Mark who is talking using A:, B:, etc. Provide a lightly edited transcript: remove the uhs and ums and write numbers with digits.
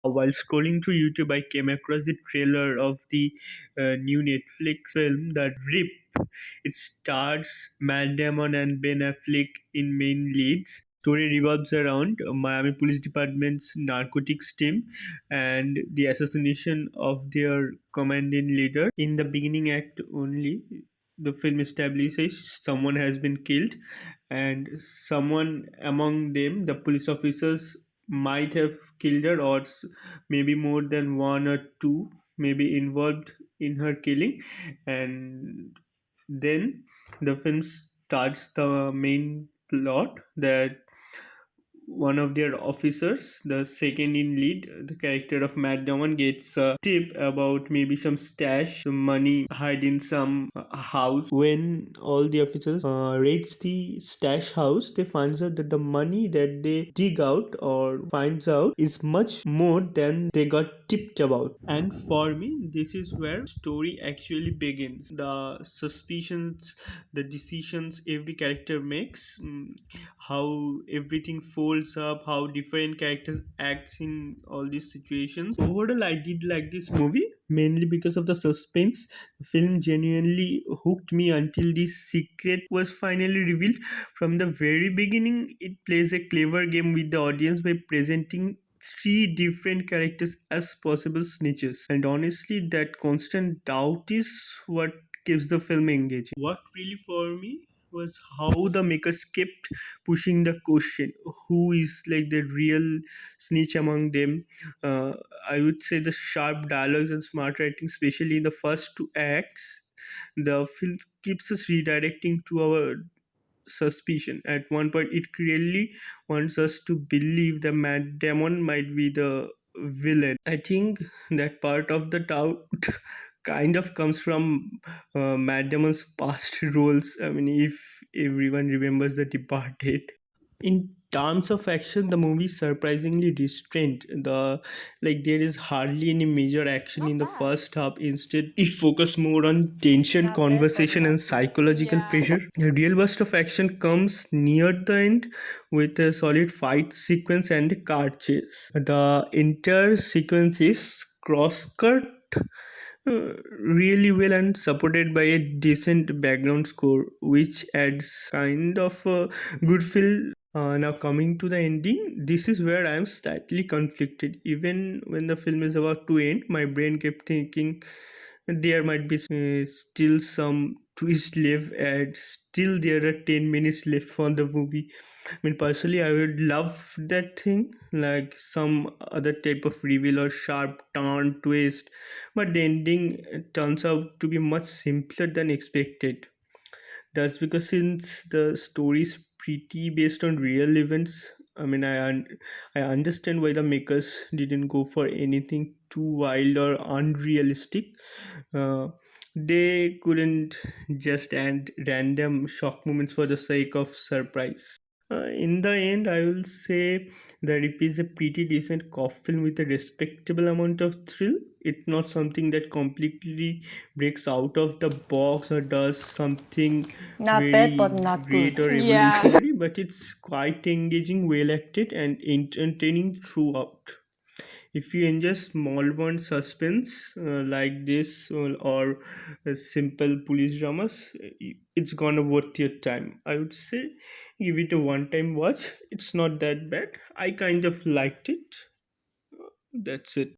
A: While scrolling through YouTube, I came across the trailer of the new Netflix film, The Rip. It stars Matt Damon and Ben Affleck in main leads. Story revolves around Miami Police Department's narcotics team and the assassination of their commanding leader. In the beginning act only, the film establishes someone has been killed, and someone among them, the police officers, might have killed her, or maybe more than one or two maybe involved in her killing. And then the film starts the main plot that one of their officers, the second in lead, the character of Matt Damon, gets a tip about maybe some stash, some money hide in some house. When all the officers raids the stash house, they find out that the money that they dig out or finds out is much more than they got tipped about. And for me, this is where story actually begins. The suspicions, the decisions every character makes, how everything folds up, how different characters acts in all these situations. Overall, I did like this movie mainly because of the suspense. The film genuinely hooked me until the secret was finally revealed. From the very beginning, it plays a clever game with the audience by presenting three different characters as possible snitches, and honestly that constant doubt is what keeps the film engaging. What really for me was how the makers kept pushing the question, who is like the real snitch among them. uh, I would say the sharp dialogues and smart writing, especially in the first two acts, the film keeps us redirecting to our suspicion. At one point, it clearly wants us to believe that Matt Damon might be the villain. I think that part of the doubt kind of comes from Matt Damon's past roles. I mean, if everyone remembers The Departed. In terms of action, the movie is surprisingly restrained. There is hardly any major action in
B: Not
A: the
B: bad.
A: first half. Instead, it focuses more on tension,
B: Not bad, but
A: conversation, and
B: not good.
A: psychological
B: Yeah.
A: pressure. A real burst of action comes near the end with a solid fight sequence and a car chase. The entire sequence is cross-cut really well and supported by a decent background score, which adds kind of a good feel. Now coming to the ending, this is where I am slightly conflicted. Even when the film is about to end, my brain kept thinking there might be still some twist left, and still there are 10 minutes left for the movie. I mean, personally, I would love that thing, like some other type of reveal or sharp turn twist, but the ending turns out to be much simpler than expected. That's because since the story is pretty based on real events, I mean, I understand why the makers didn't go for anything too wild or unrealistic. Uh, they couldn't just add random shock moments for the sake of surprise. In the end, I will say that Rip is a pretty decent cop film with a respectable amount of thrill. It's not something that completely breaks out of the box or does something
B: Not bad, but
A: very
B: not
A: great
B: good.
A: or
B: Yeah.
A: revolutionary, but it's quite engaging, well acted, and entertaining throughout. If you enjoy small bond suspense like this, or simple police dramas, it's gonna worth your time. I would say give it a one time watch. It's not that bad. I kind of liked it. That's it.